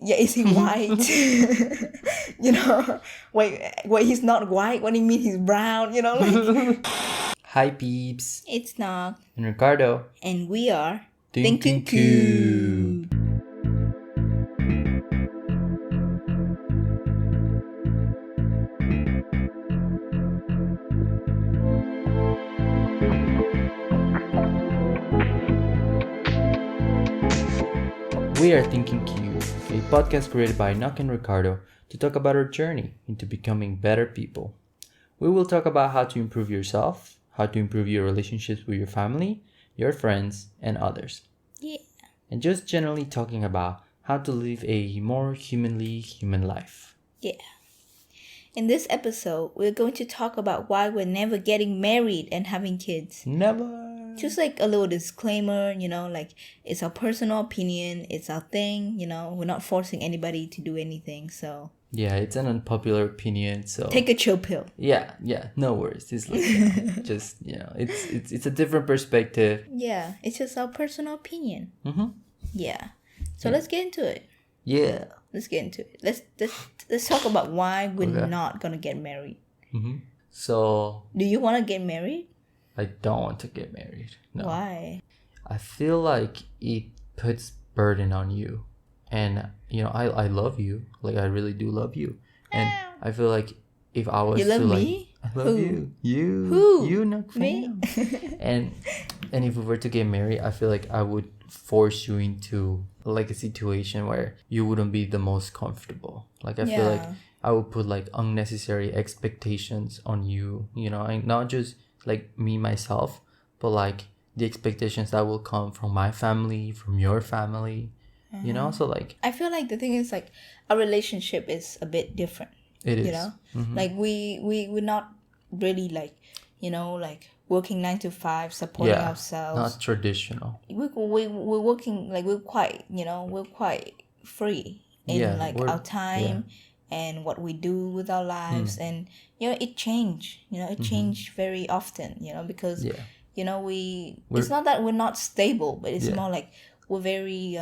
Yeah, is he white? Wait, he's not white. What do you mean he's brown? Hi peeps, It's not. and Ricardo. And we are Thinking Cube. We are Thinking Cube, a podcast created by Nock and Ricardo to talk about our journey into becoming better people. We will talk about how to improve yourself, how to improve your relationships with your family, your friends, and others. Yeah. And just generally talking about how to live a more human life. Yeah. In this episode, we're going to talk about why we're never getting married and having kids. Never. Just like a little disclaimer, it's our personal opinion, it's our thing, we're not forcing anybody to do anything, so. Yeah, it's an unpopular opinion, so. Take a chill pill. Yeah, no worries. It's like, it's a different perspective. Yeah, it's just our personal opinion. Mm-hmm. Yeah. So let's get into it. Yeah. Let's get into it. Let's talk about why we're Okay. not gonna get married. Mm-hmm. So, Do you want to get married? I don't want to get married. No. Why? I feel like it puts burden on you. And, I love you. Like, I really do love you. And I feel like if I was You love to, like... me? I love Who? you. You. Who? You, not Me? and if we were to get married, I feel like I would force you into like a situation where you wouldn't be the most comfortable. Like I feel like Yeah. I would put like unnecessary expectations on you, and not just like me myself, but like the expectations that will come from my family, from your family, so like I feel like the thing is like our relationship is a bit different. it is. You know, Mhm. like we're not really like working 9 to 5, supporting Yeah, ourselves. not traditional. We're working like we're quite free in Yeah, like we're- our time and what we do with our lives, and it changed. It changed very often. Because Yeah. it's not that we're not stable, but it's Yeah. more like we're very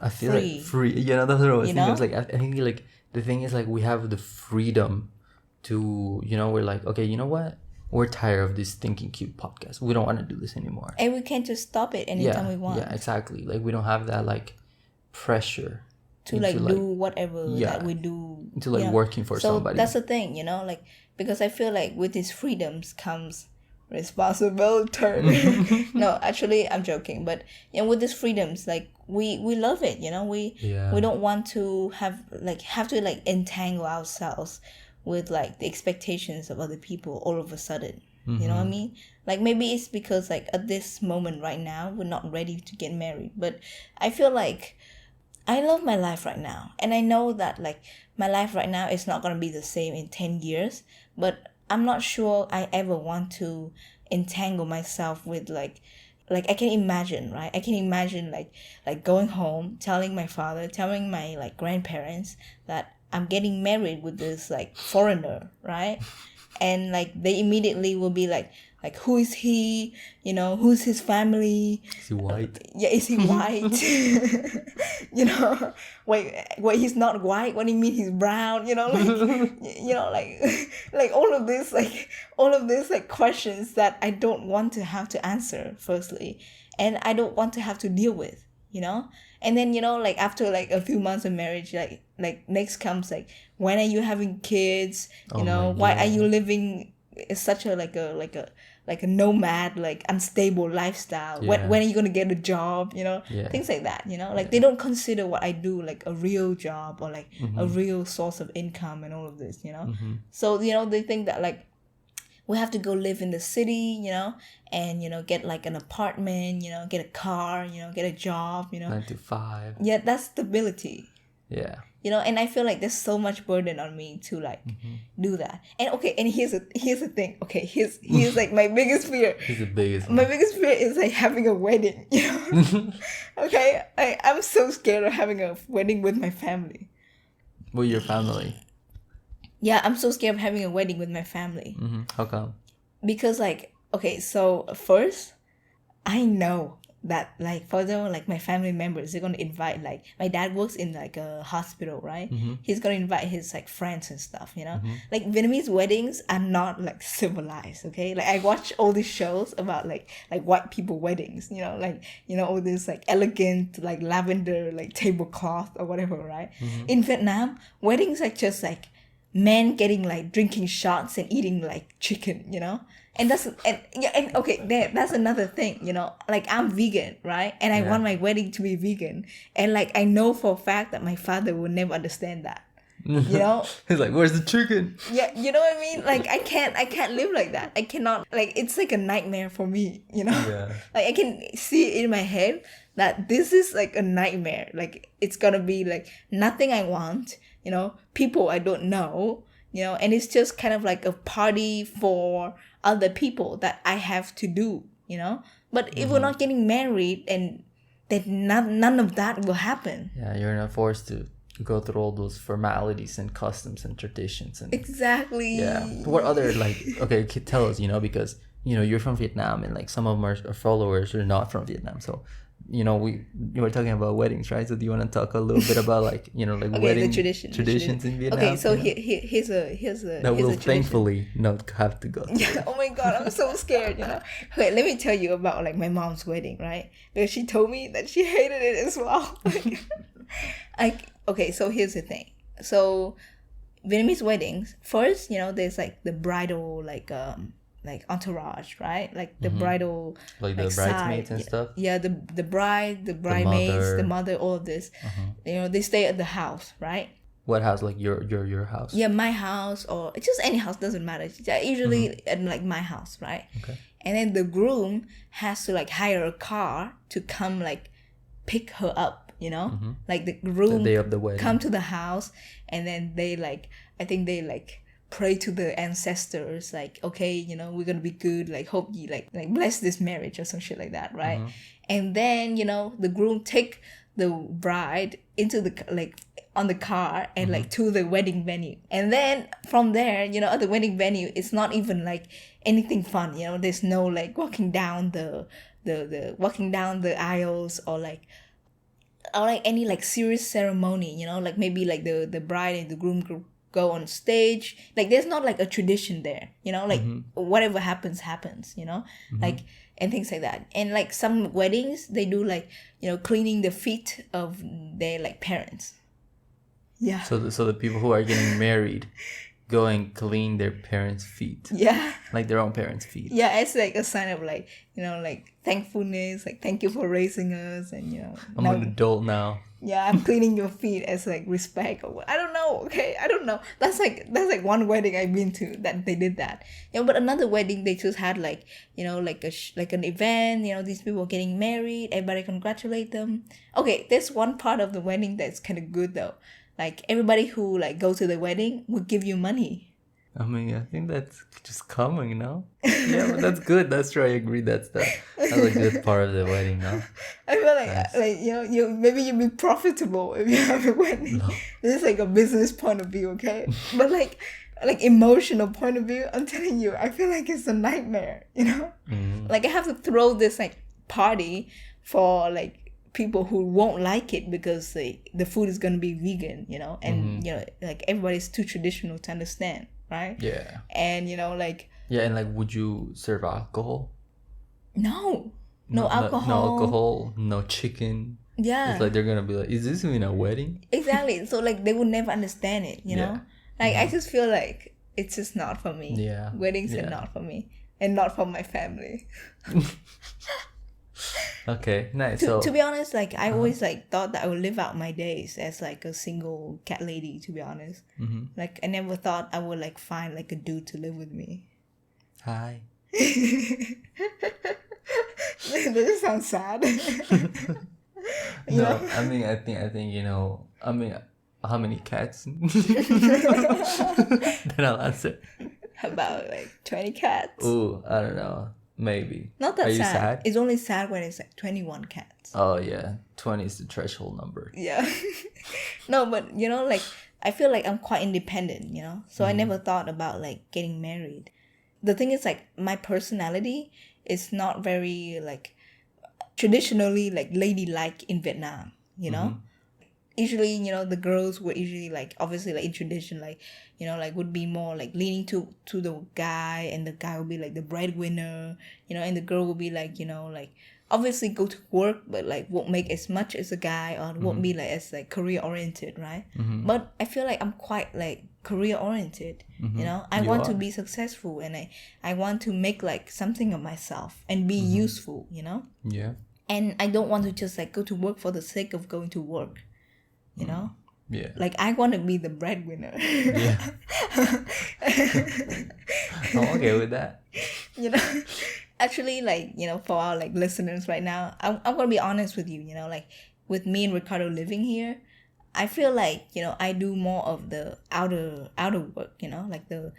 I feel free. like free. Yeah, that's what I was You thinking. know? It's like I think like the thing is like we have the freedom to we're like, okay, you know what? We're tired of this Thinking Cube podcast. We don't want to do this anymore. And we can just stop it anytime Yeah, we want yeah, exactly. Like we don't have that like pressure to into, like do whatever yeah, that we do. into like working for So somebody. that's the thing, like because I feel like with these freedoms comes responsibility. No, actually I'm joking, but with these freedoms, like we love it, we don't want to have to entangle ourselves with like the expectations of other people all of a sudden. You know what I mean? Like maybe it's because like at this moment right now we're not ready to get married, but I feel like I love my life right now, and I know that like my life right now is not gonna be the same in 10 years, but I'm not sure I ever want to entangle myself with like I can imagine, right? I can imagine like going home, telling my father, telling my like grandparents that I'm getting married with this like foreigner, right? And like they immediately will be like who is he? Who's his family? Is he white? Yeah, is he white? Wait, he's not white. What do you mean he's brown? Like all of this, like questions that I don't want to have to answer. Firstly, and I don't want to have to deal with. And then like after like a few months of marriage, like next comes like when are you having kids? Oh my Why are God. you living such a like a nomad, like unstable lifestyle? Yeah. When are you gonna get a job? Yeah. Things like that. Like they don't consider what I do like a real job or like a real source of income and all of this. So they think that like we have to go live in the city, and get like an apartment, get a car, get a job, 9 to 5. Yeah, that's stability. Yeah. And I feel like there's so much burden on me to like do that. And okay, and here's the thing. Okay, here's like my biggest fear. He's the biggest. My biggest fear is like having a wedding. Okay, I'm so scared of having a wedding with my family. With your family. Yeah, I'm so scared of having a wedding with my family. How come? Because like, okay, so first, I know that, like, for example, like my family members, they're gonna invite, like, my dad works in like a hospital, right? He's gonna invite his like friends and stuff, you know. Like Vietnamese weddings are not like civilized, okay? Like I watch all these shows about like white people weddings, you know, like, you know, all this like elegant like lavender like tablecloth or whatever, right? In Vietnam, weddings are just like men getting like drinking shots and eating like chicken, you know. And that's that's another thing, you know, like I'm vegan, right? And I want my wedding to be vegan, and like I know for a fact that my father will never understand that, you know. He's like, where's the chicken? Yeah, you know what I mean? Like I can't live like that. I cannot, like, it's like a nightmare for me, you know. Like I can see it in my head that this is like a nightmare. Like it's gonna be like nothing I want, you know, people I don't know, you know, and it's just kind of like a party for other people that I have to do, you know. But if we're not getting married, and then none of that will happen. Yeah, you're not forced to go through all those formalities and customs and traditions and exactly. Yeah. What other, like, okay, tell us, you know, because, you know, you're from Vietnam, and like some of our followers are not from Vietnam, so, you know, you were talking about weddings, right? So do you want to talk a little bit about, like, you know, like wedding traditions in Vietnam? Okay, so here's a that we'll thankfully not have to go through. Yeah. Oh my god, I'm so scared, you know. Okay, let me tell you about like my mom's wedding, right? Because she told me that she hated it as well. Okay, so here's the thing. So Vietnamese weddings, first, you know, there's like the bridal like entourage, right? Like the bridal, like the bridesmaids and stuff. Yeah, the bride, the bridemaids, the mother, all of this. You know, they stay at the house, right? What house? Like your house? Yeah, my house, or just any house, doesn't matter. Usually at like my house, right? Okay. And then the groom has to like hire a car to come like pick her up, you know? Like the groom the day of the wedding come to the house, and then they like, I think they like pray to the ancestors, like, okay, you know, we're gonna be good, like hope you like bless this marriage or some shit like that, right? And then, you know, the groom take the bride into the like on the car and like to the wedding venue, and then from there, you know, at the wedding venue, it's not even like anything fun, you know. There's no like walking down the walking down the aisles, or like any like serious ceremony, you know, like maybe like the bride and the groom go on stage. Like there's not like a tradition there, you know, like whatever happens, you know, like, and things like that. And like some weddings, they do like, you know, cleaning the feet of their like parents. Yeah. So the people who are getting married go and clean their parents' feet. Yeah. Like their own parents' feet. Yeah, it's like a sign of like, you know, like thankfulness, like thank you for raising us, and you know. I'm an adult now. Yeah, I'm cleaning your feet as like respect, or what. I don't know. Okay, I don't know. That's like one wedding I've been to that they did that. You know, but another wedding they just had like, you know, like like an event. You know, these people are getting married. Everybody congratulate them. Okay, there's one part of the wedding that's kind of good though. Like everybody who like go to the wedding will give you money. I mean, I think that's just common, you know? Yeah, but that's good. That's true. I agree. That's a good part of the wedding, no? I feel like you know, maybe you'll be profitable if you have a wedding. No. This is like a business point of view, okay? But like emotional point of view, I'm telling you, I feel like it's a nightmare, you know? Like I have to throw this like party for like people who won't like it because the food is gonna be vegan, you know, and you know, like everybody's too traditional to understand, right? Yeah. And you know, like, yeah, and like, would you serve alcohol? No alcohol. No alcohol, no chicken. Yeah. It's like they're gonna be like, is this even a wedding? Exactly. So like they would never understand it, you know? Like I just feel like it's just not for me. Yeah. Weddings are not for me, and not for my family. Okay, nice. To be honest, like I always like thought that I would live out my days as like a single cat lady, to be honest. Like I never thought I would like find like a dude to live with me. Hi. This sounds sad. No, I mean, I think you know, I mean, how many cats? Then I'll answer. About like 20 cats. Ooh, I don't know. Maybe. Not that Are you sad. sad? It's only sad when it's like 21 cats. Oh yeah, 20 is the threshold number. Yeah. No, but you know, like I feel like I'm quite independent, you know. So I never thought about like getting married. The thing is, like, my personality is not very like, traditionally like ladylike in Vietnam, you know. Usually, you know, the girls were usually like, obviously like in tradition, like, you know, like would be more like leaning to the guy, and the guy would be like the breadwinner, you know, and the girl would be like, you know, like obviously go to work, but like won't make as much as a guy, or won't be like as like career oriented, right? But I feel like I'm quite like career oriented, you know. I want to be successful, and I want to make like something of myself and be useful, you know. Yeah. And I don't want to just like go to work for the sake of going to work, you know. Yeah. Like I want to be the breadwinner. Yeah. I'm okay with that. You know, actually, like, you know, for our like listeners right now, I'm gonna be honest with you. You know, like with me and Ricardo living here, I feel like, you know, I do more of the outer work. You know, like the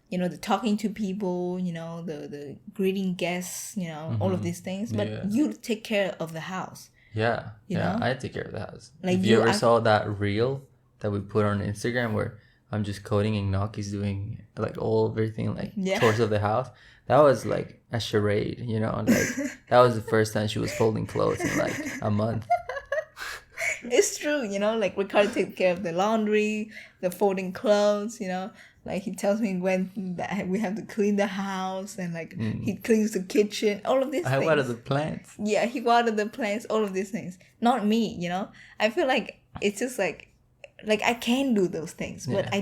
you know, the talking to people. You know, the greeting guests. You know, all of these things. But you take care of the house. Yeah, you know? I take care of the house. Like if you ever saw that reel that we put on Instagram where I'm just coding and Noki's doing like everything like chores of the house, that was like a charade, you know. Like that was the first time she was folding clothes in like a month. It's true, you know. Like Ricardo takes care of the laundry, the folding clothes, you know. Like he tells me when that we have to clean the house, and like he cleans the kitchen, all of these things. I water the plants. Yeah, he watered the plants, all of these things. Not me, you know. I feel like it's just like I can do those things, but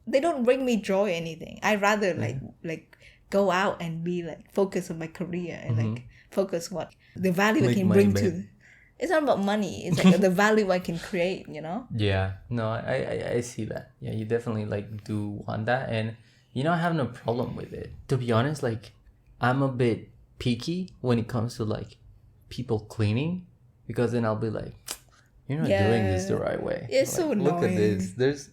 they don't bring me joy or anything. I rather like go out and be like focus on my career and like focus what the value I can bring to. It's not about money. It's like the value I can create, you know? Yeah. No, I see that. Yeah, you definitely like do want that. And, you know, I have no problem with it. To be honest, like I'm a bit picky when it comes to like people cleaning, because then I'll be like, you're not doing this the right way. It's like, so annoying. Look at this.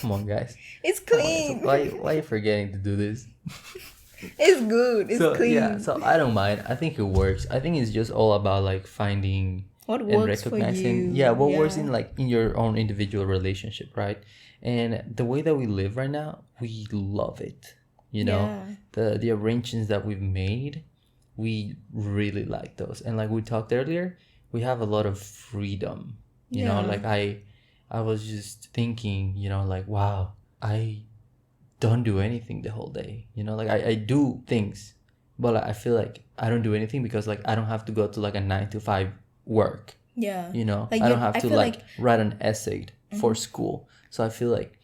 Come on, guys. It's clean. Why are you forgetting to do this? It's good. It's clean. Yeah, so I don't mind. I think it works. I think it's just all about like finding what works for you. Yeah, what works in like in your own individual relationship, right? And the way that we live right now, we love it. You know, the arrangements that we've made, we really like those. And like we talked earlier, we have a lot of freedom. You know, like I was just thinking, you know, like wow, I don't do anything the whole day. You know, like I do things, but like, I feel like I don't do anything because like I don't have to go to like a 9 to 5 work. Yeah. You know, like I don't have to like write an essay for school. So I feel like,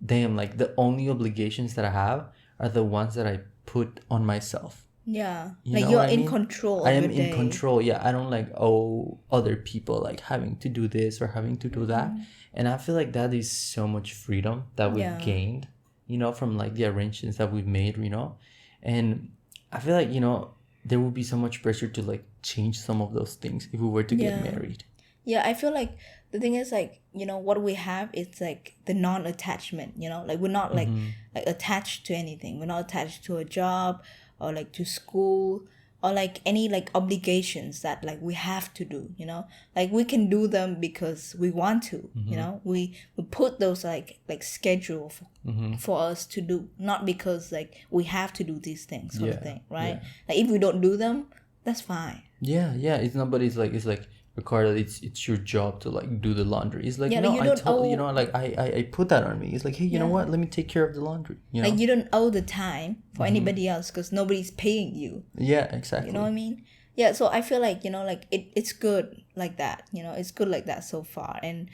damn, like the only obligations that I have are the ones that I put on myself. Yeah. Like you're in control of I am your day. in control. Yeah. I don't like owe other people like having to do this or having to do that. And I feel like that is so much freedom that we've gained, you know, from like the arrangements that we've made, you know. And I feel like, you know, there would be so much pressure to like change some of those things if we were to get married. Yeah, I feel like the thing is like, you know, what we have is like the non-attachment, you know, like we're not like attached to anything. We're not attached to a job or like to school or like any like obligations that like we have to do, you know, like we can do them because we want to, you know, we put those like schedule for us to do, not because like we have to do these things sort of thing, right? Like if we don't do them, that's fine. Yeah, it's not, but it's like Ricardo, it's your job to like do the laundry. It's like, yeah, no, like you know, like I put that on me. It's like, hey, you know what? Let me take care of the laundry. You know? Like you don't owe the time for anybody else because nobody's paying you. Yeah, exactly. You know what I mean? Yeah, so I feel like, you know, like it's good like that. You know, it's good like that so far. And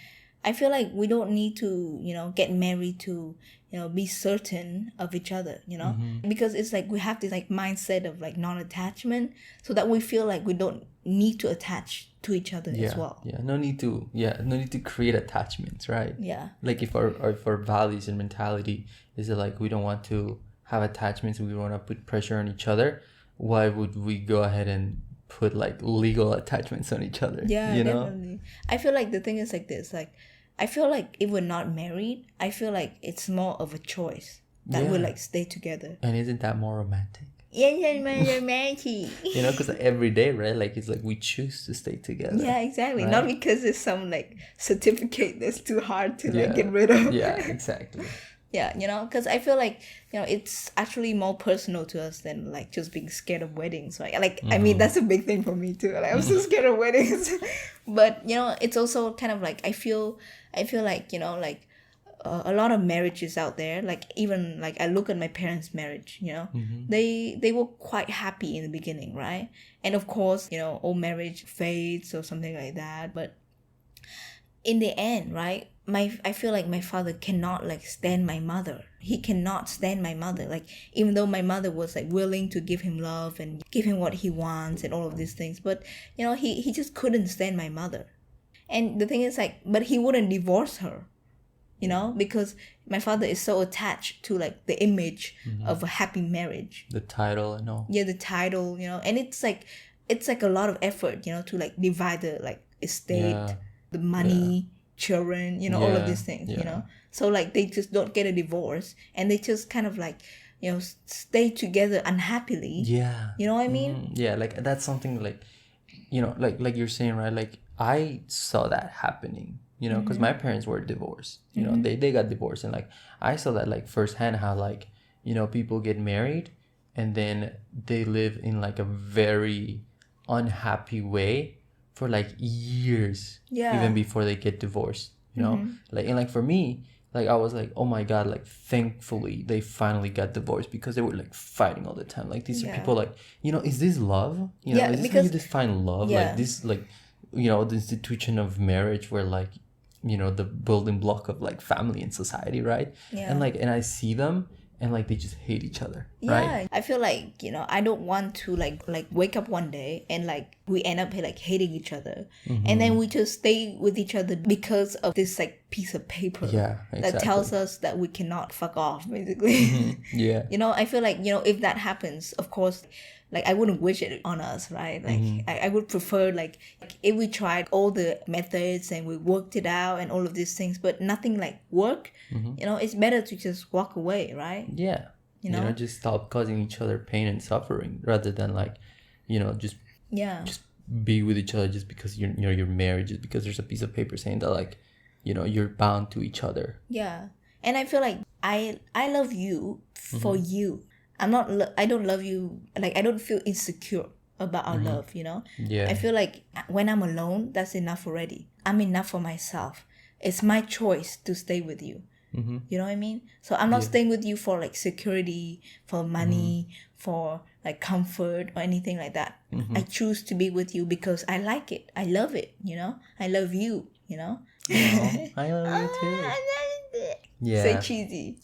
I feel like we don't need to, you know, get married to, you know, be certain of each other, you know, because it's like we have this like mindset of like non-attachment so that we feel like we don't need to attach to each other as well. No need to create attachments, right? Yeah. Like if our values and mentality is that like we don't want to have attachments, we want to put pressure on each other, why would we go ahead and put like legal attachments on each other? Yeah, you know? Definitely. I feel like the thing is like this, like I feel like if we're not married, I feel like it's more of a choice that we like stay together. And isn't that more romantic? Yeah, romantic. You know, because like, every day, right? Like it's like we choose to stay together. Yeah, exactly. Right? Not because it's some like certificate that's too hard to like get rid of. Yeah, exactly. Yeah, because I feel like, it's actually more personal to us than like just being scared of weddings, right? Like, I mean, that's a big thing for me too. Like, I'm so scared of weddings. But, it's also kind of like, I feel like, like a lot of marriages out there, like even like I look at my parents' marriage, they were quite happy in the beginning, right? And of course, all marriage fades or something like that. But in the end, right, I feel like my father cannot like stand my mother. He cannot stand my mother. Like, even though my mother was like willing to give him love and give him what he wants and all of these things, but he just couldn't stand my mother. And the thing is, like, but he wouldn't divorce her, because my father is so attached to like the image of a happy marriage, the title and all. Yeah, the title, and it's like a lot of effort, to like divide the like estate, the money, children, all of these things, so like they just don't get a divorce, and they just kind of like stay together unhappily. You know what I mean? Yeah, like that's something like, like you're saying, right? Like I saw that happening, because my parents were divorced, they got divorced, and like I saw that like firsthand how like people get married and then they live in like a very unhappy way for like years, even before they get divorced, like, and like for me, like I was like, oh my god, like thankfully they finally got divorced, because they were like fighting all the time. Like these are people like, is this love? Is this how you define love? Like this, like, the institution of marriage where like, the building block of like family and society, right? And like, and I see them and like they just hate each other, right? I feel like, I don't want to like wake up one day and like we end up like hating each other, and then we just stay with each other because of this like piece of paper that tells us that we cannot fuck off, basically. I feel like, if that happens, of course, like I wouldn't wish it on us, right? Like I would prefer like if we tried all the methods and we worked it out and all of these things, but nothing like work, it's better to just walk away, right? Just stop causing each other pain and suffering, rather than like, just be with each other just because you're married, just because there's a piece of paper saying that like, you're bound to each other. And I feel like I love you for you. I don't love you, like I don't feel insecure about our love, I feel like when I'm alone, that's enough already. I'm enough for myself. It's my choice to stay with you. You know what I mean? So I'm not staying with you for like security, for money, for like comfort or anything like that. I choose to be with you because I like it. I love it, I love you, I love you too. So cheesy.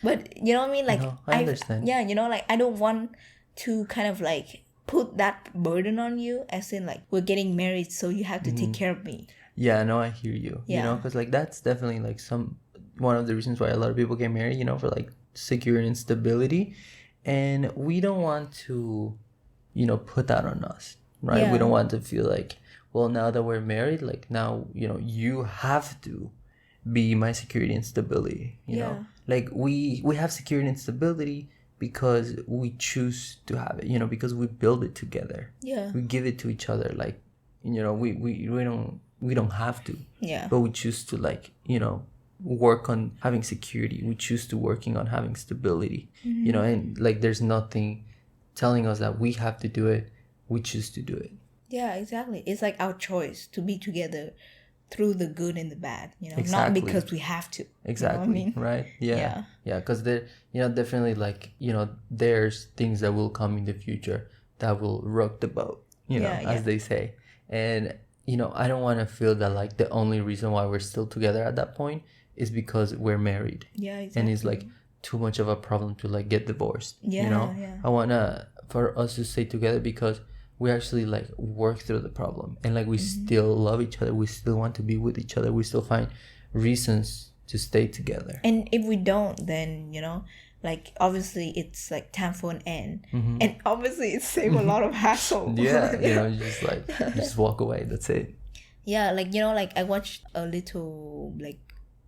But you know what I mean? Like I understand. Like I don't want to kind of like put that burden on you, as in like we're getting married, so you have to take care of me. I hear you. Because like that's definitely like one of the reasons why a lot of people get married, for like security and stability, and we don't want to, put that on us, right? We don't want to feel like, well, now that we're married, like now, you have to be my security and stability, you know? Like we have security and stability because we choose to have it, because we build it together. We give it to each other. Like, we don't have to. But we choose to like, work on having security. We choose to working on having stability, and like there's nothing telling us that we have to do it. We choose to do it. Yeah, exactly. It's like our choice to be together through the good and the bad, not because we have to. Exactly. You know what I mean? Right. Yeah. Because there, definitely like, there's things that will come in the future that will rock the boat, as they say. And, I don't want to feel that like the only reason why we're still together at that point is because we're married. Exactly. And it's like too much of a problem to like get divorced. I want for us to stay together because we actually like work through the problem, and like we still love each other. We still want to be with each other. We still find reasons to stay together. And if we don't, then like obviously it's like time for an end, and obviously it saves a lot of hassle. Just like just walk away. That's it. Like I watched a little like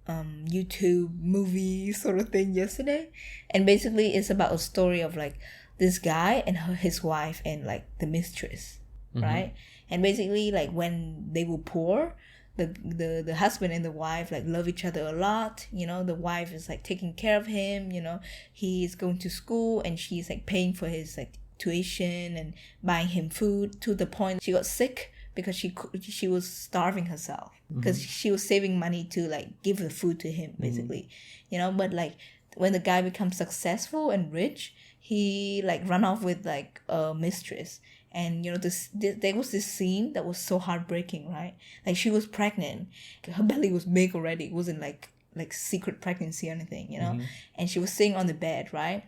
YouTube movie sort of thing yesterday, and basically it's about a story of like this guy and his wife and like the mistress, right? And basically like when they were poor, the husband and the wife like love each other a lot. You know, the wife is like taking care of him. You know, he is going to school and she's like paying for his like tuition and buying him food, to the point she got sick because she was starving herself because she was saving money to like give the food to him basically. You know, but like when the guy becomes successful and rich, he like run off with like a mistress. And you know, there was this scene that was so heartbreaking, right? Like she was pregnant, her belly was big already. It wasn't like secret pregnancy or anything, you know. And she was sitting on the bed, right?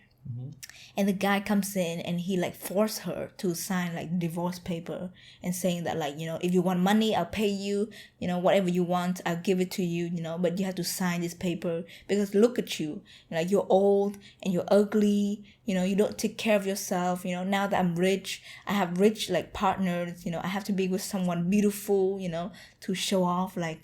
And the guy comes in and he like forced her to sign like divorce paper and saying that like, you know, if you want money, I'll pay you, you know, whatever you want, I'll give it to you, you know, but you have to sign this paper because look at you, like you're old and you're ugly, you know, you don't take care of yourself, you know, now that I'm rich, I have rich like partners, you know, I have to be with someone beautiful, you know, to show off like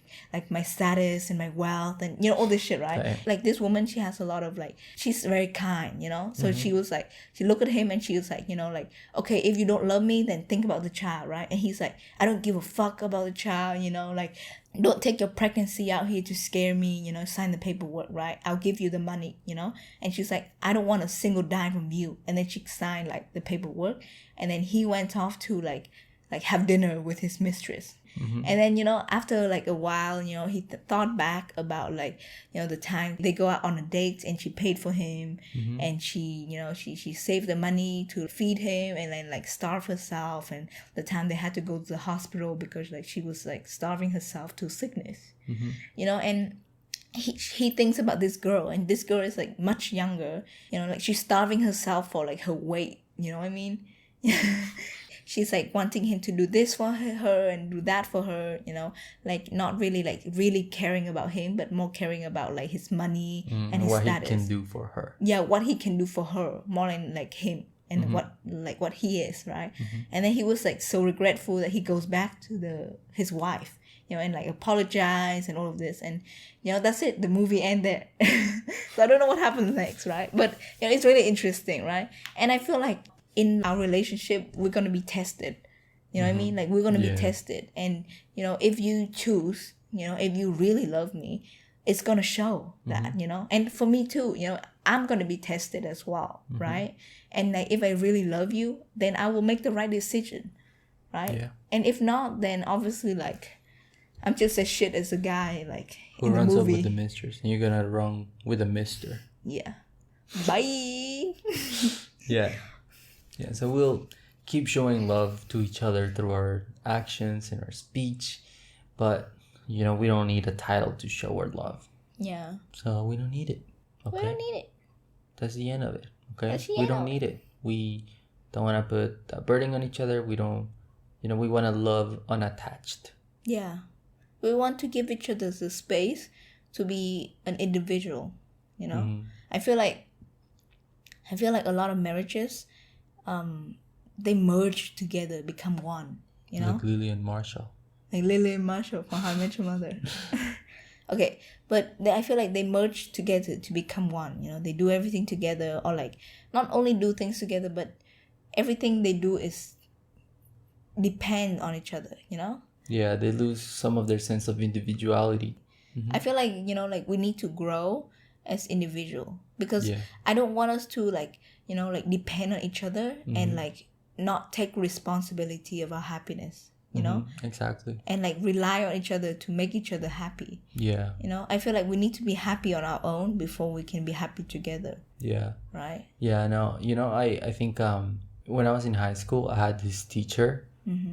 my status and my wealth and, you know, all this shit, right? Okay. Like this woman, she has a lot of like, she's very kind, you know, so she was like, she looked at him and she was like, you know, like, okay, if you don't love me, then think about the child, right? And he's like, I don't give a fuck about the child, you know, like, don't take your pregnancy out here to scare me, you know, sign the paperwork, right? I'll give you the money, you know? And she's like, I don't want a single dime from you. And then she signed like the paperwork. And then he went off to like have dinner with his mistress. And then, you know, after like a while, you know, he thought back about like, you know, the time they go out on a date and she paid for him and she, you know, she saved the money to feed him and then like starve herself, and the time they had to go to the hospital because like she was like starving herself to sickness, you know. And he thinks about this girl, and this girl is like much younger, you know, like she's starving herself for like her weight, you know what I mean? She's like wanting him to do this for her and do that for her, you know, like not really like really caring about him, but more caring about like his money and his what status. He can do for her. Yeah, what he can do for her more than like him and what he is, right? And then he was like so regretful that he goes back to his wife, you know, and like apologize and all of this, and you know, that's it. The movie ended. So I don't know what happens next, right? But you know, it's really interesting, right? And I feel like in our relationship, we're going to be tested. You know what I mean? Like, we're going to be tested. And, you know, if you choose, you know, if you really love me, it's going to show that, you know. And for me too, you know, I'm going to be tested as well, right? And like, if I really love you, then I will make the right decision, right? Yeah. And if not, then obviously, like, I'm just as shit as a guy, like, who in the runs movie. Up with the mistress, and you're going to run with a mister. Yeah. Bye! Yeah. Yeah, so we'll keep showing love to each other through our actions and our speech, but, you know, we don't need a title to show our love. Yeah. So we don't need it. Okay? We don't need it. That's the end of it. Okay? We don't need it. We don't want to put a burden on each other. We don't, you know, we want to love unattached. Yeah. We want to give each other the space to be an individual, you know? I feel like a lot of marriages, they merge together, become one, you know? Like Lily and Marshall. Like Lily and Marshall from How I Met Your Mother. Okay, but I feel like they merge together to become one, you know? They do everything together, or like, not only do things together, but everything they do is depend on each other, you know? Yeah, they lose some of their sense of individuality. I feel like, you know, like we need to grow as individual, because I don't want us to like, you know, like depend on each other and like not take responsibility of our happiness, you know? Exactly. And like rely on each other to make each other happy. Yeah. You know, I feel like we need to be happy on our own before we can be happy together. Yeah. Right? Yeah, no, you know, I think when I was in high school, I had this teacher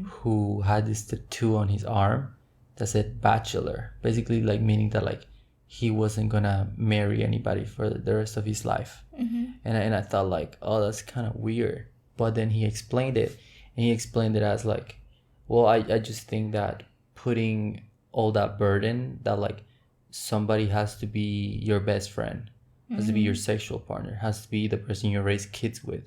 who had this tattoo on his arm that said bachelor, basically like meaning that like he wasn't gonna marry anybody for the rest of his life. And I thought like, oh, that's kind of weird. But then he explained it, and he explained it as like, well, I just think that putting all that burden that like somebody has to be your best friend, has to be your sexual partner, has to be the person you raise kids with,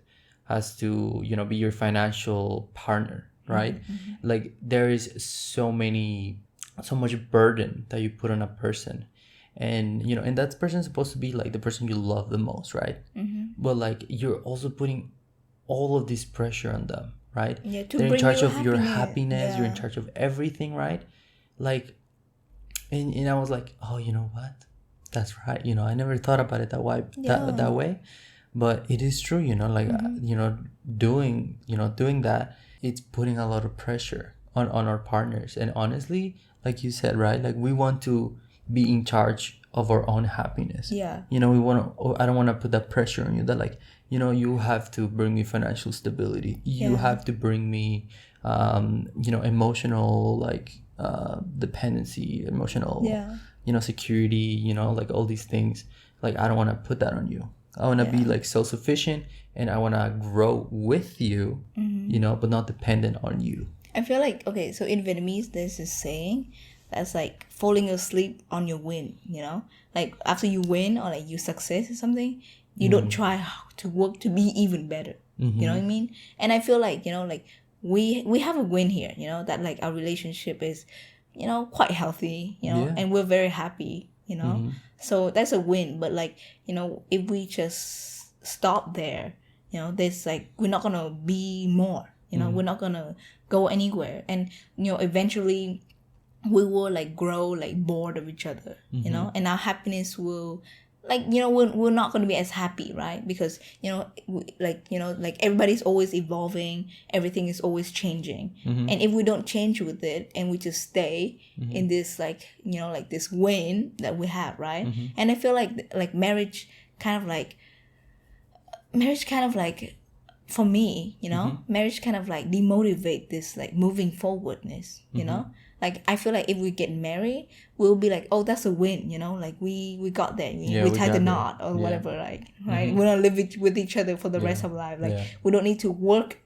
has to, you know, be your financial partner, right? Like there is so much burden that you put on a person. And, you know, and that person is supposed to be like the person you love the most, right? But like you're also putting all of this pressure on them, right? Yeah, they're in charge of your happiness. You're in charge of everything, right? Like And I was like, oh, you know what? That's right. You know, I never thought about it that way. That way, but it is true. You know, like you know, doing that, it's putting a lot of pressure on our partners. And honestly, like you said, right? Like we want to be in charge of our own happiness. Yeah. You know, I don't want to put that pressure on you that like, you know, you have to bring me financial stability. You have to bring me, you know, emotional, like, dependency, emotional, you know, security, you know, like all these things. Like, I don't want to put that on you. I want to be like self-sufficient, and I want to grow with you, you know, but not dependent on you. I feel like, okay, so in Vietnamese, there's this saying that's like falling asleep on your win, you know? Like after you win or like you success or something, you don't try to work to be even better. You know what I mean? And I feel like, you know, like we have a win here, you know, that like our relationship is, you know, quite healthy, you know, and we're very happy, you know? So that's a win. But like, you know, if we just stop there, you know, there's like, we're not going to be more, you know, we're not going to go anywhere. And, you know, eventually we will like grow like bored of each other, you know, and our happiness will, like, you know, we're not going to be as happy, right? Because, you know, like, you know, like everybody's always evolving, everything is always changing. And if we don't change with it and we just stay in this, like, you know, like this win that we have, right? And I feel like marriage kind of like for me, you know, marriage kind of like demotivate this like moving forwardness, you know? Like, I feel like if we get married, we'll be like, oh, that's a win, you know? Like, we got there. We tied the knot or whatever, like, right? We're not living with each other for the rest of life. Like, we don't need to work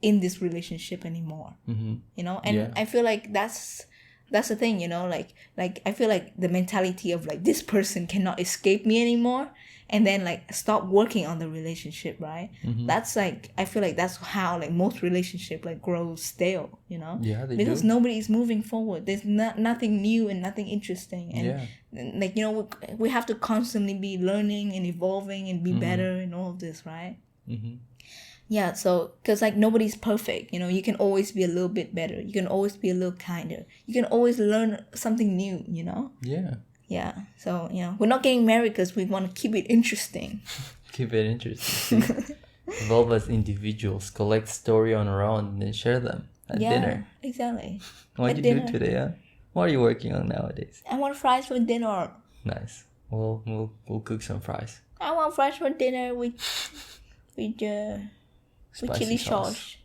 in this relationship anymore, you know? And I feel like that's the thing, you know? Like I feel like the mentality of, like, this person cannot escape me anymore, and then, like, stop working on the relationship, right? That's, like, I feel like that's how, like, most relationship, like, grows stale, you know? Yeah, because nobody is moving forward. There's nothing new and nothing interesting. And, like, you know, we have to constantly be learning and evolving and be better and all of this, right? Yeah, so, because, like, nobody's perfect, you know? You can always be a little bit better. You can always be a little kinder. You can always learn something new, you know? Yeah, so, you know, we're not getting married because we want to keep it interesting. Keep it interesting. Evolve as individuals, collect story on our own, and then share them at dinner. Yeah, exactly. What did you do today, huh? What are you working on nowadays? I want fries for dinner. Nice. We'll cook some fries. I want fries for dinner with chili sauce.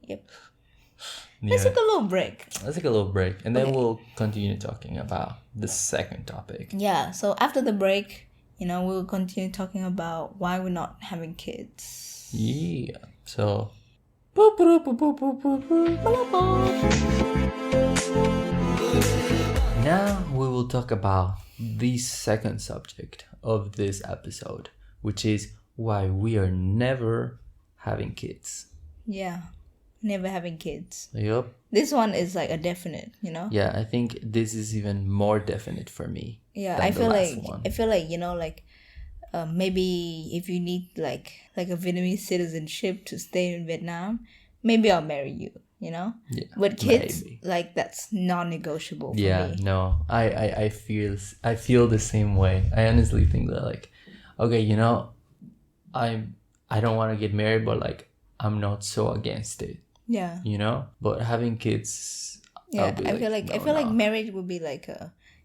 Yep. Let's take a little break. And then we'll continue talking about the second topic. Yeah, so after the break, you know, we'll continue talking about why we're not having kids. Yeah. So. Now we will talk about the second subject of this episode, which is why we are never having kids. Yeah. Never having kids. Yep. This one is like a definite, you know? Yeah, I think this is even more definite for me. Yeah, I feel like, you know, like maybe if you need like a Vietnamese citizenship to stay in Vietnam, maybe I'll marry you, you know? Yeah. But kids, like, that's non-negotiable for me. Yeah, no. I feel the same way. I honestly think that, like, okay, you know, I don't want to get married, but like I'm not so against it. Yeah. You know? But having kids, yeah, I feel like marriage would be like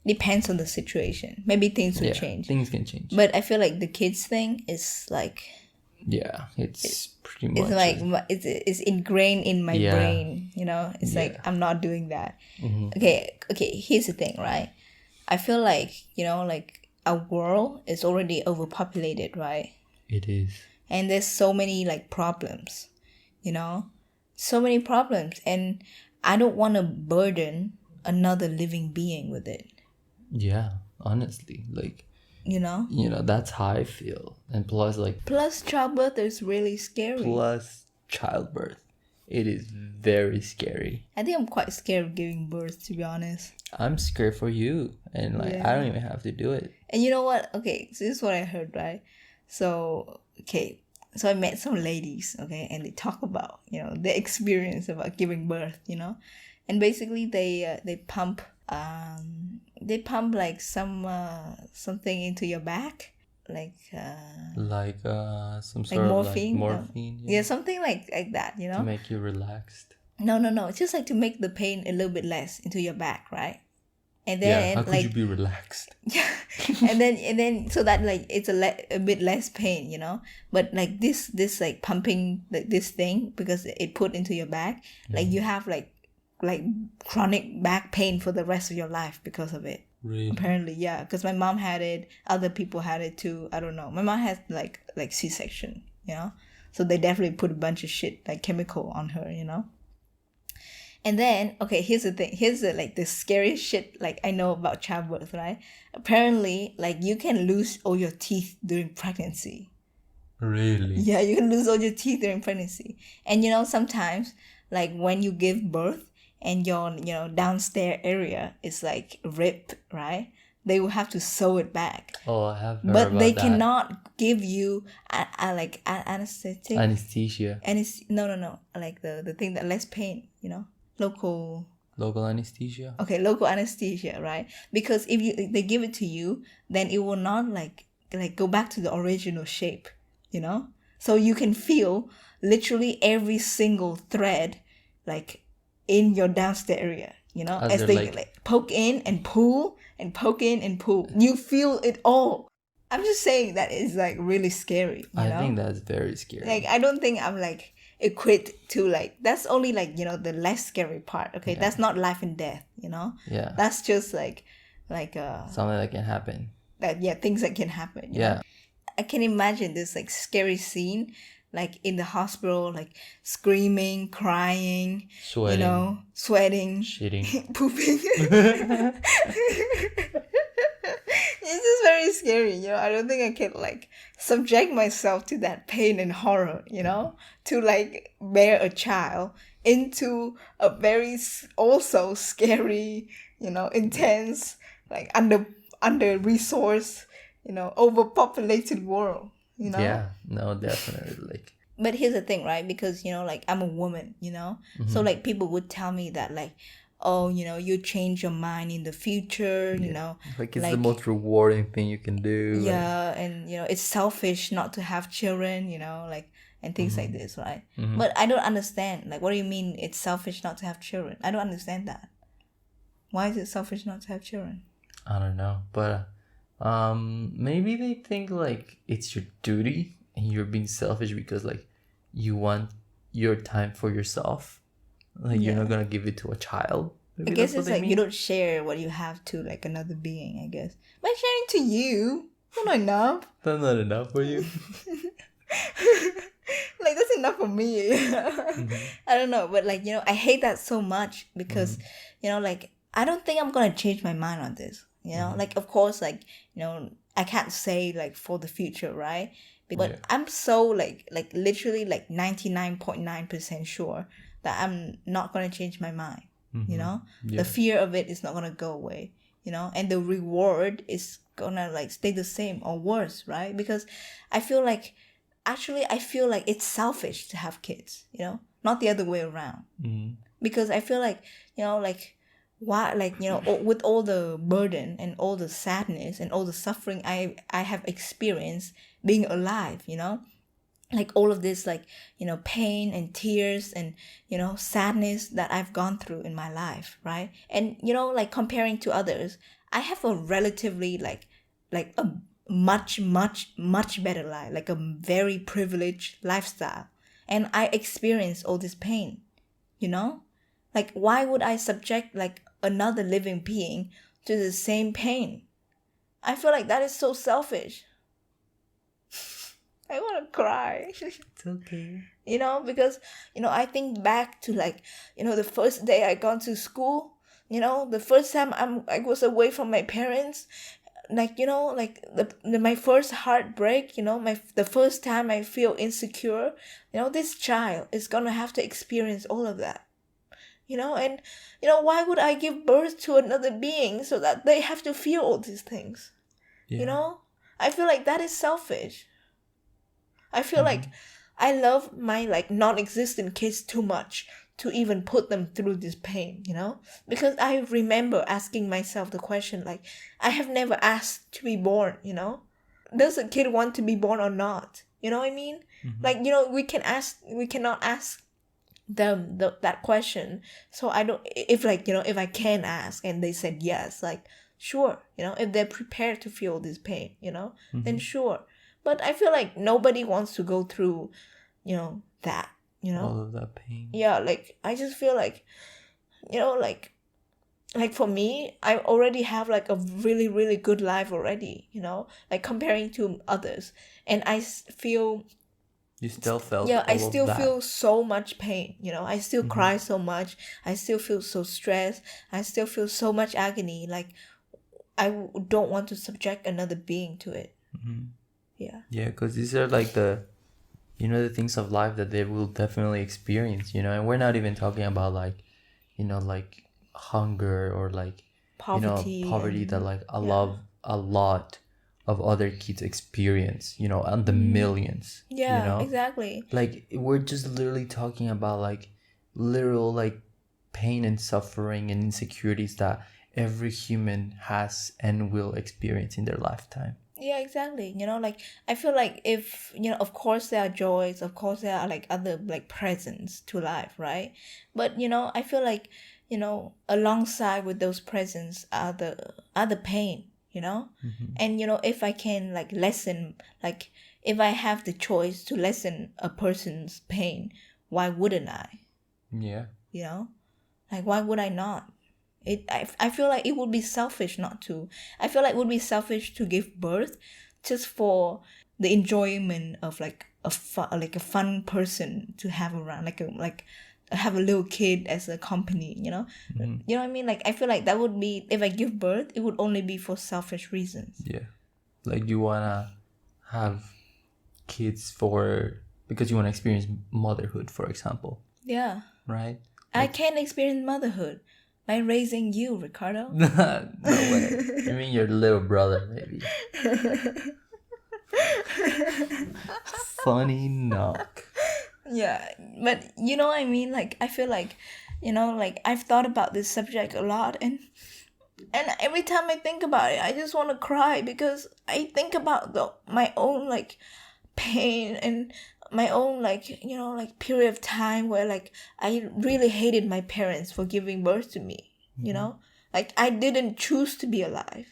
depends on the situation. Maybe things will change. Things can change. But I feel like the kids thing is like, yeah, it's pretty much. It's like it's ingrained in my brain. You know, it's like I'm not doing that. Okay. Here's the thing, right? I feel like, you know, like our world is already overpopulated, right? It is. And there's so many like problems, you know, so many problems, and I don't want to burden another living being with it. Yeah, honestly, like, you know, that's how I feel. And plus childbirth is really scary. It is very scary. I think I'm quite scared of giving birth, to be honest. I'm scared for you, and like I don't even have to do it. And you know what? Okay, so this is what I heard, right? So I met some ladies, okay, and they talk about, you know, their experience about giving birth, you know, and basically they pump They pump like something into your back, like some like sort of morphine. morphine. Yeah, something like that, you know. To make you relaxed. No, it's just like to make the pain a little bit less into your back, right? And Yeah, then how could you be relaxed? yeah, and then so that like it's a bit less pain, you know. But like this like pumping like this thing, because it put into your back, like you have like chronic back pain for the rest of your life because of it. Really? Apparently, yeah. Because my mom had it, other people had it too. I don't know. My mom has like C-section, you know. So they definitely put a bunch of shit like chemical on her, you know. And then, okay, here's the thing. Here's the scariest shit like I know about childbirth, right? Apparently, like you can lose all your teeth during pregnancy. Really? Yeah, you can lose all your teeth during pregnancy. And you know, sometimes like when you give birth and your, you know, downstairs area is like ripped, right? They will have to sew it back. Oh, I have heard but about they that. cannot give you anesthetic. Anesthesia. No. Like the thing that less pain, you know? Local anesthesia. Okay, local anesthesia, right? Because if they give it to you, then it will not like go back to the original shape, you know? So you can feel literally every single thread like in your downstairs area, you know? As they like poke in and pull and poke in and pull. You feel it all. I'm just saying that is like really scary, you know? I think that's very scary. Like I don't think I'm like equipped to like, that's only like, you know, the less scary part. Okay, that's not life and death, you know. Yeah, that's just like something that can happen. Things that can happen. Yeah, know? I can imagine this like scary scene, like in the hospital, like screaming, crying, sweating, you know, sweating, shitting, pooping. It's just very scary, you know. I don't think I can like subject myself to that pain and horror, you know, to like bear a child into a very also scary, you know, intense, like under resourced, you know, overpopulated world, you know. Yeah, no, definitely. Like, but here's the thing, right? Because, you know, like I'm a woman, you know, so like people would tell me that like, oh, you know, you change your mind in the future, you know. Like it's the most rewarding thing you can do. Yeah, and, you know, it's selfish not to have children, you know, like, and things like this, right? But I don't understand. Like, what do you mean it's selfish not to have children? I don't understand that. Why is it selfish not to have children? I don't know. But maybe they think, like, it's your duty and you're being selfish because, like, you want your time for yourself. Like, you're not gonna give it to a child. Maybe I guess it's like you don't share what you have to like another being, I guess. But sharing to you, that's not enough. That's not enough for you. Like that's enough for me. I don't know, but like, you know, I hate that so much because, you know, like I don't think I'm gonna change my mind on this. You know, like of course, like, you know, I can't say like for the future, right? But I'm so like literally like 99.9% sure that I'm not going to change my mind, you know? The fear of it is not going to go away, you know? And the reward is going to like stay the same or worse, right? Because I feel like it's selfish to have kids, you know? Not the other way around. Because I feel like, you know, like, why, like, you know, with all the burden and all the sadness and all the suffering I have experienced being alive, you know? Like all of this, like, you know, pain and tears and, you know, sadness that I've gone through in my life, right? And, you know, like comparing to others, I have a relatively like a much better life, like a very privileged lifestyle. And I experienced all this pain, you know? Like, why would I subject like another living being to the same pain? I feel like that is so selfish. I want to cry. It's okay. You know, because, you know, I think back to like, you know, the first day I gone to school, you know, the first time I was away from my parents, like, you know, like my first heartbreak, you know, the first time I feel insecure, you know, this child is going to have to experience all of that. You know, and, you know, why would I give birth to another being so that they have to feel all these things? Yeah. You know, I feel like that is selfish. I feel like I love my like non-existent kids too much to even put them through this pain, because I remember asking myself the question, like, I have never asked to be born, does a kid want to be born or not? You know what I mean? Like, we cannot ask them that question. So I don't, if I can ask and they said yes, like, sure, if they're prepared to feel this pain, then sure. But I feel like nobody wants to go through, that, all of that pain. Yeah, like, I just feel like, like for me, I already have like a really, really good life already, like comparing to others. And I feel... You still felt I still feel so much pain, I still cry so much. I still feel so stressed. I still feel so much agony. Like, I don't want to subject another being to it. Yeah, because these are like the things of life that they will definitely experience, and we're not even talking about like like hunger or like poverty that like a lot of other kids experience, and the millions. exactly. Like, we're just literally talking about like literal like pain and suffering and insecurities that every human has and will experience in their lifetime. Yeah, exactly. Like, I feel like if, of course there are joys, of course there are like other like presents to life, right? But, I feel like, alongside with those presents are the pain, And, if I can like lessen, like if I have the choice to lessen a person's pain, why wouldn't I? Yeah. Like, why would I not? I feel like it would be selfish not to. I feel like it would be selfish to give birth just for the enjoyment of like a fun person to have around, like have a little kid as a company, You know what I mean? Like, I feel like that would be, if I give birth, it would only be for selfish reasons. Yeah. Like, you wanna have kids because you wanna experience motherhood, for example. Yeah. Right? I can't experience motherhood by raising you, Ricardo. No way. You mean your little brother, maybe. Funny knock. Yeah, but you know what I mean? Like, I feel like, like, I've thought about this subject a lot, and every time I think about it, I just want to cry, because I think about my own like pain and my own like like period of time where like I really hated my parents for giving birth to me. Like, I didn't choose to be alive.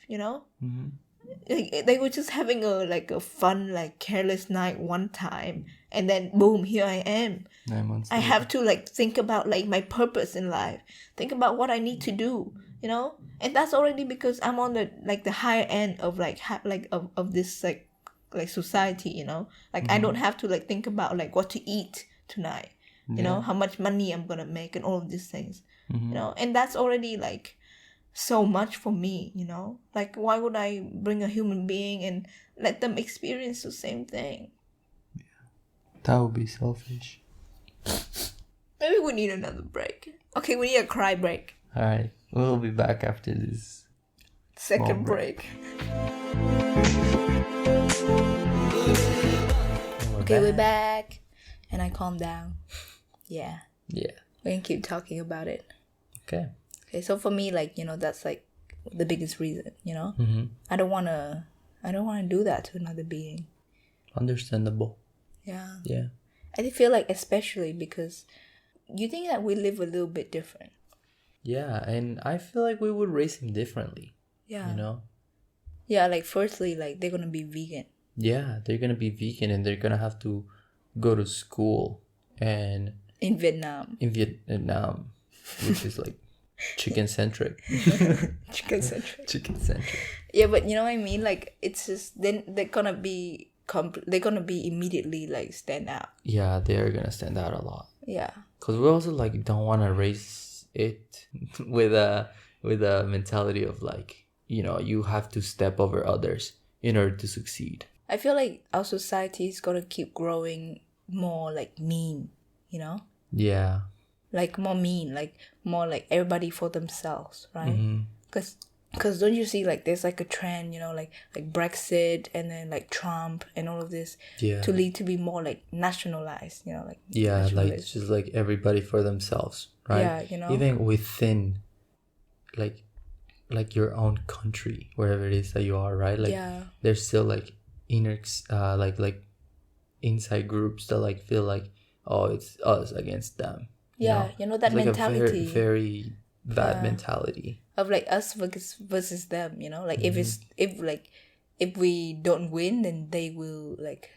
Like, they were just having a fun, like, careless night one time, and then boom, here I am. 9 months I later. have to like think about like my purpose in life, think about what I need to do, and that's already because I'm on the higher end of like of this like society, like, I don't have to like think about like what to eat tonight, how much money I'm gonna make and all of these things, and that's already like so much for me, like, why would I bring a human being and let them experience the same thing? That would be selfish. Maybe we need another break. Okay, we need a cry break. All right, we'll be back after this second break. We're back, and I calmed down. Yeah, we can keep talking about it. Okay, so for me, like, that's like the biggest reason, I don't want to do that to another being. Understandable. Yeah. I feel like, especially because you think that we live a little bit different. Yeah, and I feel like we would raise him differently. Yeah. Yeah, like, firstly, like, they're gonna be vegan. Yeah, they're gonna be vegan, and they're gonna have to go to school and in Vietnam, which is like chicken centric. Chicken centric. Yeah, but you know what I mean? Like, it's just, then they're gonna be immediately like stand out. Yeah, they're gonna stand out a lot. Yeah, because we also like don't want to raise it with a mentality of like, you have to step over others in order to succeed. I feel like our society is gonna keep growing more like mean, Yeah, like more mean, like more like everybody for themselves, right? Because Because don't you see like there's like a trend, like Brexit and then like Trump and all of this to lead to be more like nationalized, like like just like everybody for themselves, right? Even within like your own country, wherever it is that you are, right? Like there's still like inner like inside groups that like feel like, oh, it's us against them. That it's mentality, like a very bad mentality of like us versus them, like if we don't win, then they will like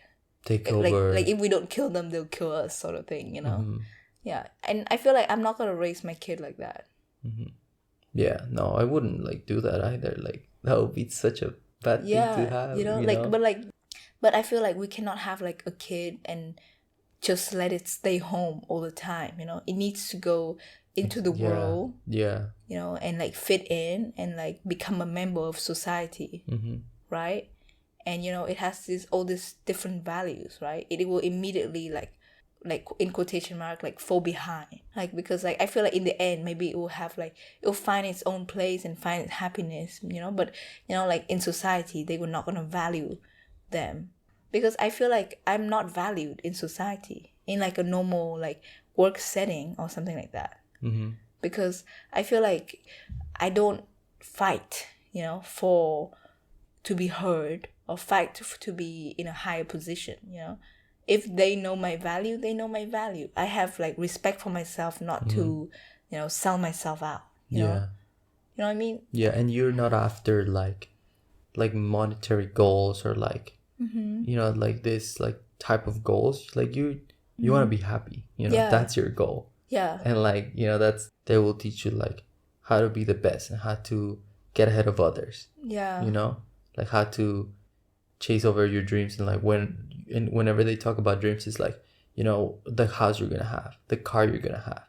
take over, like if we don't kill them, they'll kill us, sort of thing, and I feel like I'm not gonna raise my kid like that. No, I wouldn't like do that either. Like that would be such a bad thing to have, but I feel like we cannot have like a kid and just let it stay home all the time. It needs to go into the world, and like fit in and like become a member of society, right? And it has all these different values, right? It will immediately like in quotation mark like fall behind, like because like I feel like in the end maybe it will find its own place and find its happiness, but like in society they were not gonna value them, because I feel like I'm not valued in society in like a normal like work setting or something like that. Because I feel like I don't fight, for to be heard or fight to be in a higher position. If they know my value, they know my value. I have like respect for myself, not to sell myself out. You know what I mean? Yeah, and you're not after like monetary goals or like like this like type of goals. Like you want to be happy. That's your goal. Yeah. And like they will teach you like how to be the best and how to get ahead of others. Yeah. Like how to chase over your dreams, and like whenever they talk about dreams, it's like the house you're gonna have, the car you're gonna have,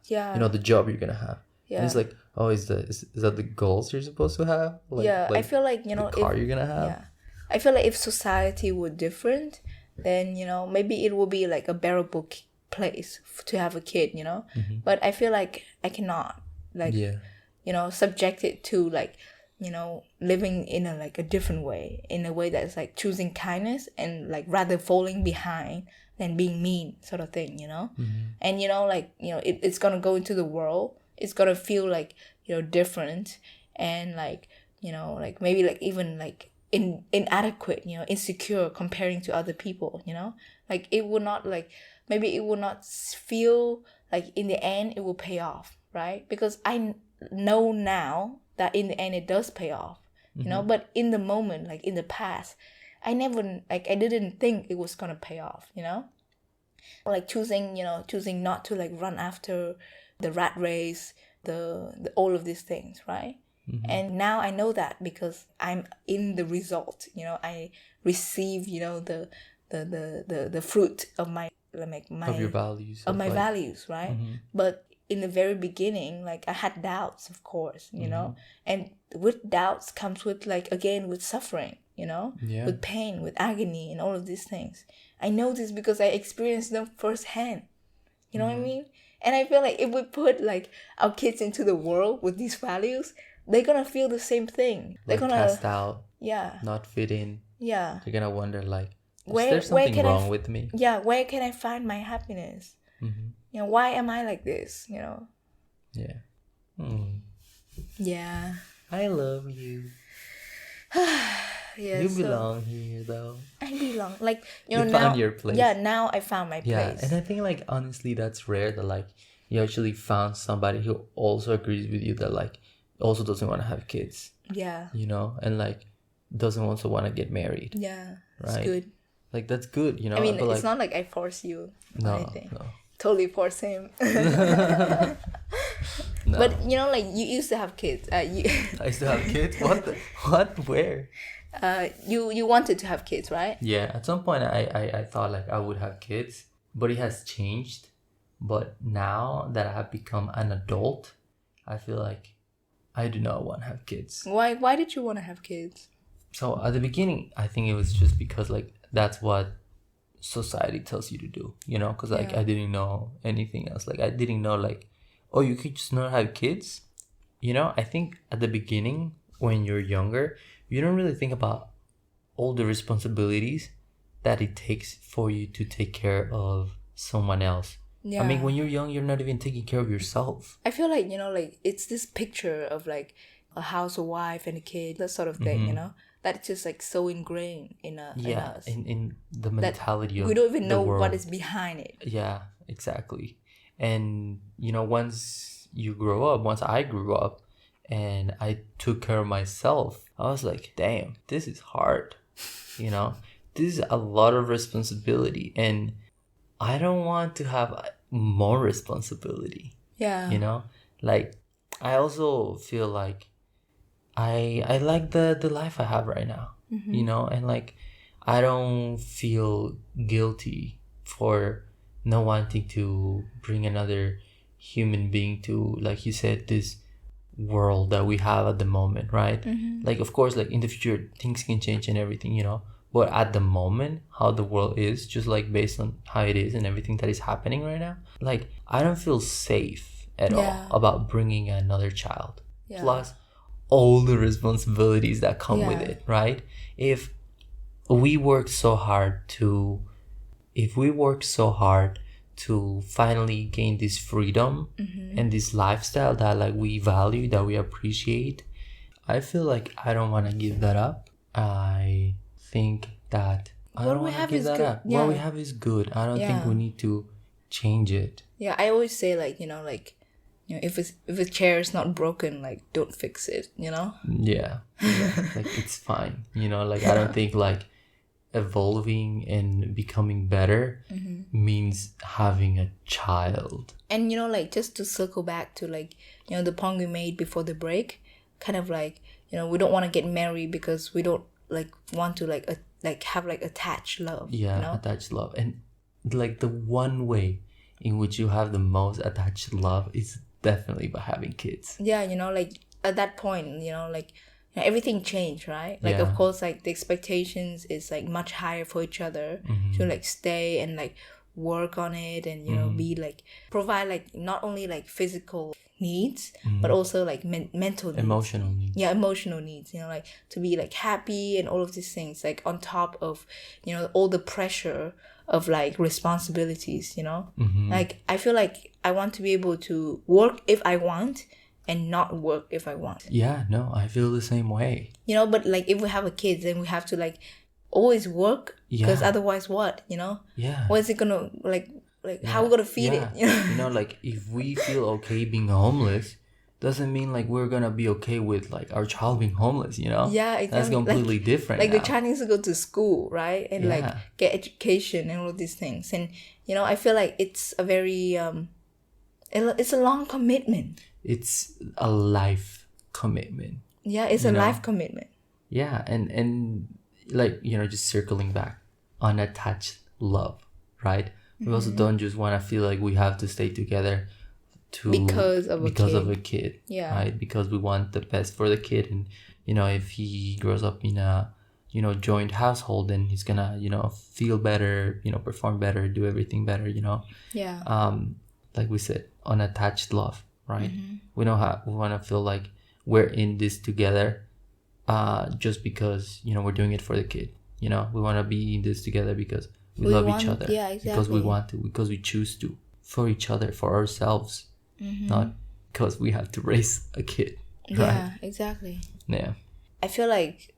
the job you're gonna have. And it's like, oh, is that the goals you're supposed to have? Like, I feel like the car you're gonna have. Yeah, I feel like if society were different, then maybe it will be like a bearable place to have a kid. But I feel like I cannot like subject it to like living in a different way, in a way that's like choosing kindness and like rather falling behind than being mean, sort of thing, and it's gonna go into the world, it's gonna feel like different, and like like maybe like even like inadequate, insecure comparing to other people, like it will not like, maybe it will not feel like in the end it will pay off, right? Because I know now that in the end it does pay off, but in the moment, like in the past, I didn't think it was gonna pay off, like choosing not to like run after the rat race, the all of these things, right? And now I know that because I'm in the result, I receive the fruit of my of your values, of my values, right? But in the very beginning, like I had doubts, of course, and with doubts comes with like, again, with suffering, with pain, with agony, and all of these things. I know this because I experienced them firsthand. You know what I mean? And I feel like if we put like our kids into the world with these values, they're gonna feel the same thing. They're gonna cast out, not fit in. Yeah, they're gonna wonder like, is there something wrong with me? Yeah, where can I find my happiness? Why am I like this? Yeah. Yeah. I love you. Yeah, you belong here, though. I belong. Like you now, found your place. Yeah, now I found my place. And I think like honestly, that's rare that like you actually found somebody who also agrees with you, that like also doesn't want to have kids. Yeah. And like doesn't also want to get married. Yeah. Right. It's good. Like that's good, I mean, but, it's like, not like I force you. No. Anything. No. Totally force him. No. But like you used to have kids. I used to have kids. What? Where? You wanted to have kids, right? Yeah. At some point, I thought like I would have kids, but it has changed. But now that I have become an adult, I feel like I do not want to have kids. Why did you want to have kids? So at the beginning, I think it was just because like that's what society tells you to do, because like I didn't know anything else. Like I didn't know like, oh, you could just not have kids. I think at the beginning, when you're younger, you don't really think about all the responsibilities that it takes for you to take care of someone else. Yeah. I mean, when you're young, you're not even taking care of yourself. I feel like, like it's this picture of like a housewife and a kid, that sort of thing, that's just like so ingrained in us. In the mentality of we don't even the know world. what is behind it. Yeah, exactly. And once I grew up and I took care of myself, I was like, damn, this is hard. This is a lot of responsibility, and I don't want to have more responsibility. Yeah. Like, I also feel like I like the life I have right now. And like, I don't feel guilty for not wanting to bring another human being to, like you said, this world that we have at the moment, right? Like, of course, like in the future things can change and everything, but at the moment, how the world is, just like based on how it is and everything that is happening right now, like, I don't feel safe at all about bringing another child. Plus all the responsibilities that come with it, right? If we work so hard to finally gain this freedom and this lifestyle that like we value, that we appreciate, I feel like I don't want to give that up. I think that I don't want to give that up. What we have is good. I don't think we need to change it. Yeah, I always say like, if a chair is not broken, like, don't fix it, Yeah. Like, it's fine. Like, I don't think like evolving and becoming better means having a child. And like, just to circle back to like, the point we made before the break, kind of like, we don't want to get married because we don't like want to like have like attached love. Attached love. And like, the one way in which you have the most attached love is definitely by having kids. Like at that point, like, everything changed, right? Like, of course, like the expectations is like much higher for each other to like stay and like work on it, and be like provide like not only like physical needs but also like mental needs, emotional needs, like to be like happy and all of these things, like on top of all the pressure of like responsibilities. Like, I feel like I want to be able to work if I want and not work if I want. I feel the same way. But like, if we have a kid, then we have to like always work, because otherwise what? What is it gonna like how are we gonna feed it? Like, if we feel okay being homeless, doesn't mean like we're gonna be okay with like our child being homeless. Exactly. That's completely different. Like, now. the child needs to go to school, right? And like get education and all of these things. And I feel like it's a very it's a long commitment. It's a life commitment. It's a life commitment. And like, just circling back, unattached love, right? We also don't just want to feel like we have to stay together because of a kid, right? Because we want the best for the kid, and if he grows up in a joint household, then he's gonna feel better, perform better, do everything better, like we said, unattached love, right? We want to feel like we're in this together, just because we're doing it for the kid. We want to be in this together because we love each other, because we want to, because we choose to, for each other, for ourselves, not because we have to raise a kid, right? Exactly. I feel like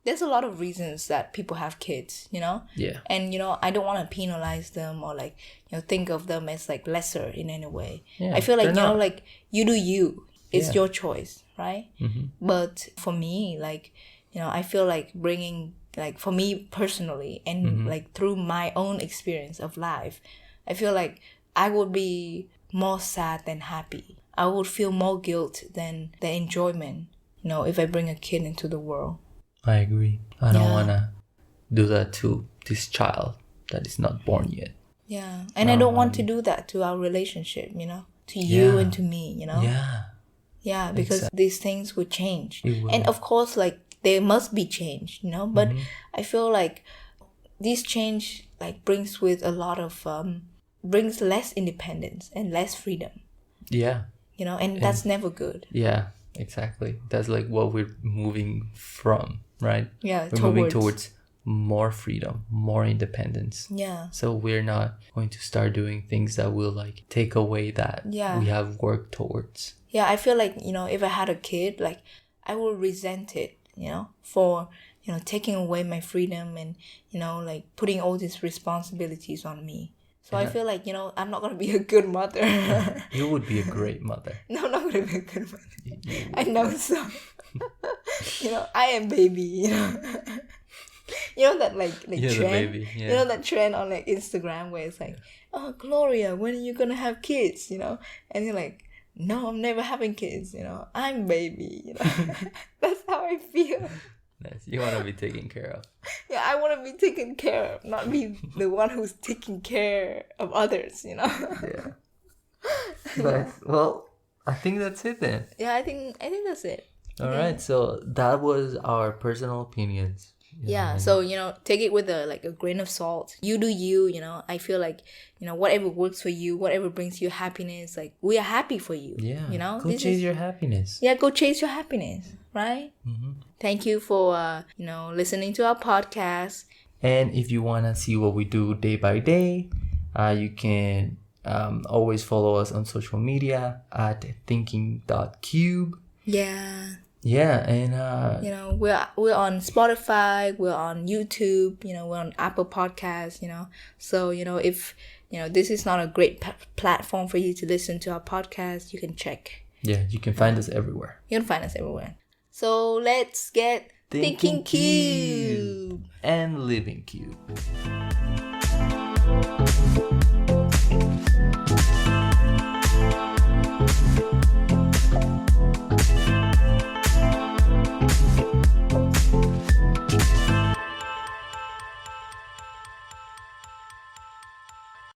there's a lot of reasons that people have kids, and I don't want to penalize them or like think of them as like lesser in any way. I feel like like, you do you, it's your choice, right? But for me, like, I feel like bringing, like, for me personally, and like through my own experience of life, I feel like I would be more sad than happy. I would feel more guilt than the enjoyment, if I bring a kid into the world. I agree. I don't want to do that to this child that is not born yet. And I don't want to do that to our relationship, to you and to me, because these things would change. And of course, like, they must be changed, but I feel like this change like brings with a lot of brings less independence and less freedom. And that's never good. exactly. That's like what we're moving from, right? Yeah, we're moving towards more freedom, more independence. Yeah. So we're not going to start doing things that will like take away that we have worked towards. Yeah, I feel like, if I had a kid, like I would resent it, for, taking away my freedom and, like putting all these responsibilities on me. So I feel like, I'm not going to be a good mother. You would be a great mother. No, I'm not going to be a good mother. I know so. I am baby, that like trend. Baby, yeah. That trend on like Instagram where it's like, oh, Gloria, when are you going to have kids, And you're like, no, I'm never having kids, I'm baby, That's how I feel. Nice. You want to be taken care of. Yeah, I want to be taken care of, not be the one who's taking care of others, Yeah. But, well, I think that's it then. Yeah, I think that's it. All right, so that was our personal opinions. Yeah, so take it with a grain of salt. You do you, I feel like whatever works for you, whatever brings you happiness, like we are happy for you. Yeah, go chase your happiness. Yeah, go chase your happiness, right? Thank you for listening to our podcast. And if you want to see what we do day by day, you can always follow us on social media at thinking.cube. Yeah, and we're on Spotify, we're on YouTube, we're on Apple Podcasts, So if this is not a great platform for you to listen to our podcast, you can check. Yeah, you can find us everywhere. You can find us everywhere. So let's get Thinking Cube and Living Cube.